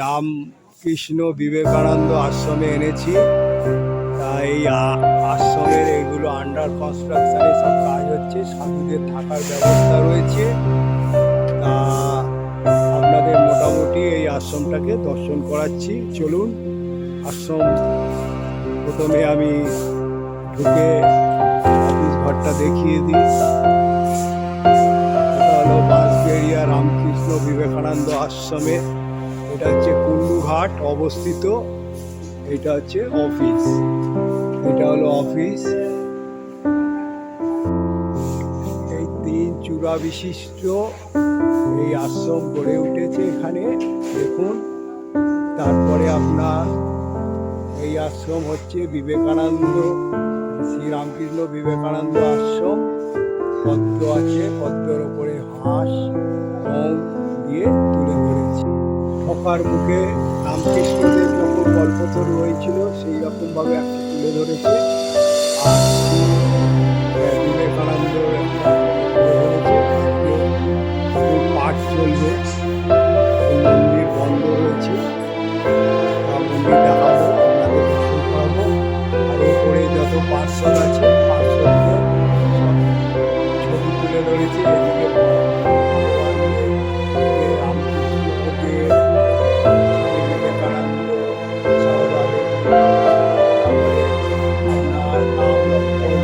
রামকৃষ্ণ বিবেকানন্দ আশ্রমে এনেছি। তাই আশ্রমের এইগুলো আন্ডার কনস্ট্রাকশনে সব কাজ হচ্ছে, সাধুদের থাকার ব্যবস্থা রয়েছে। তা আপনাদের মোটামুটি এই আশ্রমটাকে দর্শন করাচ্ছি। চলুন আশ্রম প্রথমে আমি ঢুকে অফিস ঘরটা দেখিয়ে দিই। এটা হলো বাঁশবেড়িয়া রামকৃষ্ণ বিবেকানন্দ আশ্রমে, এটা হচ্ছে কুল্লুঘাট অবস্থিত। এটা হচ্ছে অফিস, এটা হলো অফিস। এই 3 চূড়া বিশিষ্ট এই আশ্রম গড়ে উঠেছে এখানে, দেখুন। তারপরে আপনার এই আশ্রম হচ্ছে বিবেকানন্দ, শ্রী রামকৃষ্ণ বিবেকানন্দ আশ্রম। পদ্ম আছে, পদ্মের ওপরে হাঁস রং দিয়ে তুলে ধরেছে। ঢোকার মুখে রামকৃষ্ণদেব যখন কল্পতরু হয়েছিল সেই রকম ভাবে একটা তুলে ধরেছে। আর বিবেকানন্দ পাঠ চলবে, মন্দির বন্ধ রয়েছে, মন্দির দেখাবো, আপনাদের দর্শন করাবো। আর উপরে যত পার্সল আছে পার্সলদের সব ছবি তুলে ধরেছে। এদিকে রামকৃষ্ণদেব, স্বামী বিবেকানন্দ, সারদা দেবী, তারপরে আপনার রাম লক্ষ্মণ,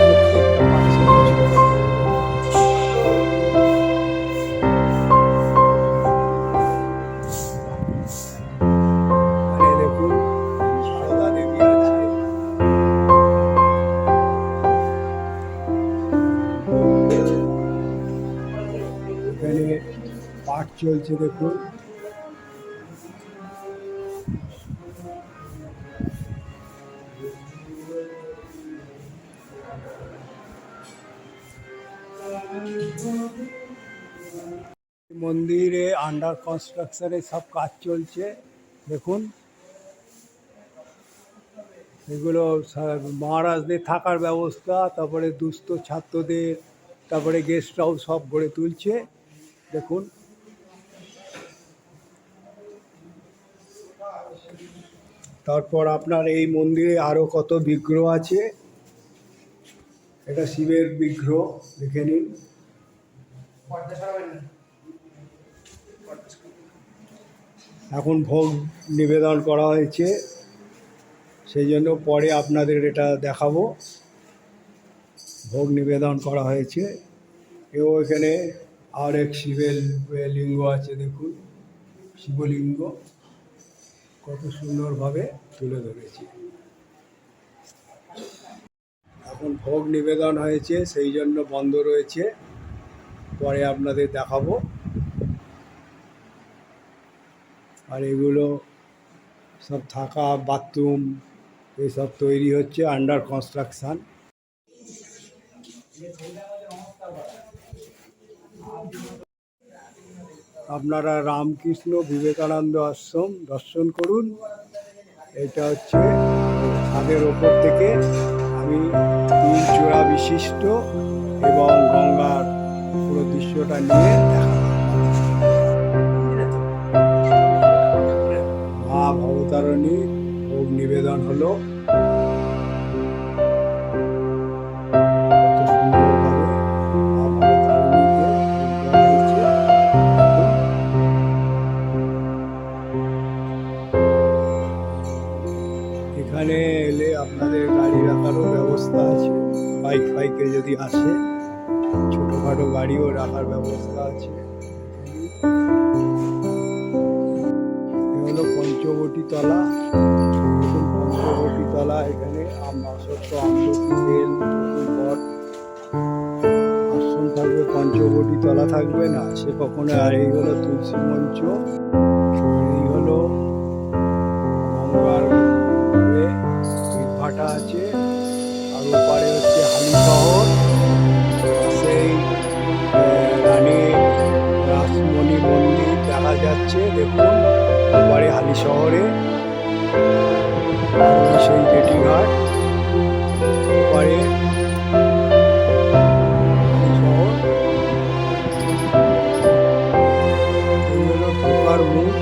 প্রত্যেকটা পার্সলের ছবি। এখানে দেখুন সারদা দেবী আছে। এখানে পাঠ চলছে, দেখুন। মন্দিরে আন্ডার কনস্ট্রাকশনে সব কাজ চলছে, দেখুন। এগুলো মহারাজদের থাকার ব্যবস্থা, তারপরে দুস্থ ছাত্রদের, তারপরে গেস্ট হাউস সব গড়ে তুলছে, দেখুন। তারপর আপনার এই মন্দিরে আরও কত বিগ্রহ আছে। এটা শিবের বিগ্রহ, দেখে নিন। এখন ভোগ নিবেদন করা হয়েছে, সেই জন্য পরে আপনাদের এটা দেখাবো। ভোগ নিবেদন করা হয়েছে। এও এখানে আর এক শিবের লিঙ্গ আছে, দেখুন। শিবলিঙ্গ কত সুন্দরভাবে তুলে ধরেছে। এখন ভোগ নিবেদন হয়েছে, সেই জন্য বন্ধ রয়েছে, পরে আপনাদের দেখাবো। আর এগুলো সব থাকা বাথরুম এসব তৈরি হচ্ছে, আন্ডার কনস্ট্রাকশান। আপনারা রামকৃষ্ণ বিবেকানন্দ আশ্রম দর্শন করুন। এটা হচ্ছে ছাদের ওপর থেকে আমি 3 চূড়া বিশিষ্ট এবং গঙ্গার পুরো দৃশ্যটা নিয়ে দেখালাম। মা ভবতারিণী ভোগ নিবেদন হলো। এখানে এলে আপনাদের গাড়ি রাখারও ব্যবস্থা আছে, বাইক ফাইকে যদি আসে ছোটোখাটো গাড়িও রাখার ব্যবস্থা আছে। এ হলো পঞ্চবটী তলা, পঞ্চবটী তলা। এখানে অশ্বত্থ, আমলকি, বেল, বট আশ্রম থাকবে, পঞ্চবটী তলা থাকবে না সে কখনো। আর এই হলো তুলসী মঞ্চ, এই হলো গঙ্গার ভাটা আছে। আর ওপারে হচ্ছে হালি শহর, সেই রানী রাসমণি মন্দির দেখা যাচ্ছে, দেখুন। ওপারে হালি শহরে সেই জেটিঘাট, ওপারে শহর। এই হলো ঢোকার মুখ,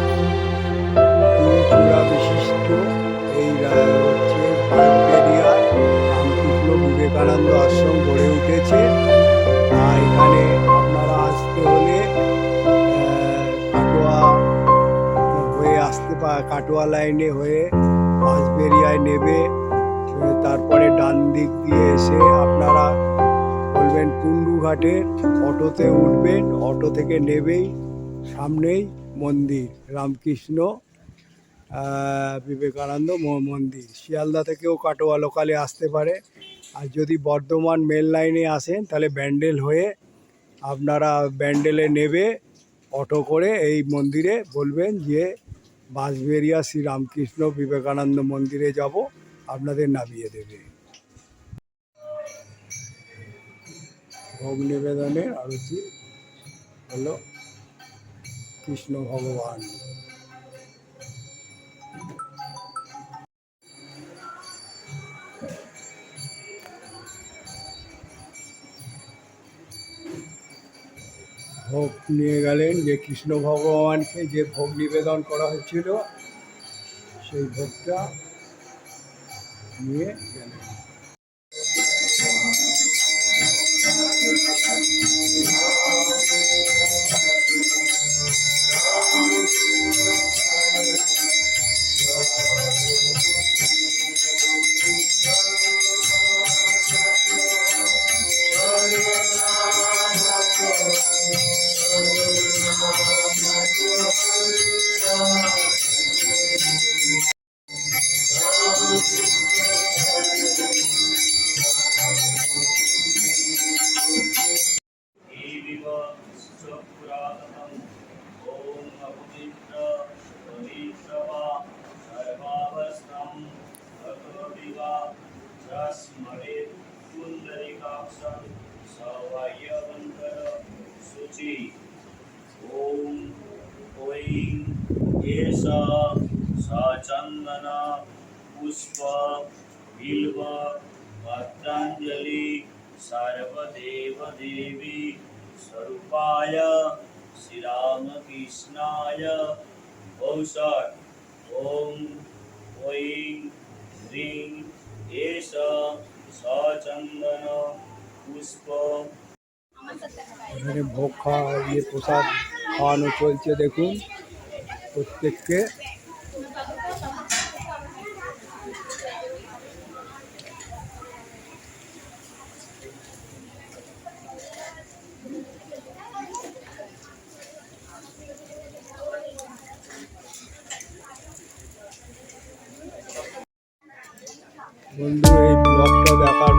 দিক দিয়ে এসে আপনারা বলবেন কুন্ডু ঘাটের, অটোতে উঠবেন, অটো থেকে নেবেই সামনেই মন্দির রামকৃষ্ণ বিবেকানন্দ মন্দির। শিয়ালদা থেকেও কাটোয়া লোকালে আসতে পারে, আর যদি বর্ধমান মেল লাইনে আসেন তাহলে ব্যান্ডেল হয়ে আপনারা ব্যান্ডেলে নেবে অটো করে এই মন্দিরে বলবেন যে বাঁশবেড়িয়া শ্রী রামকৃষ্ণ বিবেকানন্দ মন্দিরে যাব, আপনাদের নামিয়ে দেবে। ভোগ নিবেদনের আরতি হলো কৃষ্ণ ভগবান। ভোগ নিয়ে গেলেন, যে কৃষ্ণ ভগবানকে যে ভোগ নিবেদন করা হয়েছিল সেই ভোগটা নিয়ে গেলেন। चंदन पुष्प बिल्व पत्रांजलि सर्वदेव देवी स्वरूपाय श्री रामकृष्णाय औषध ओम ऐं ह्रीं एष सचंदन पुष्प। এখানে ভোগ খাওয়া, ইয়ে প্রসাদ খাওয়ানো চলছে দেখুন প্রত্যেককে। বন্ধু, এই ব্লগটা দেখার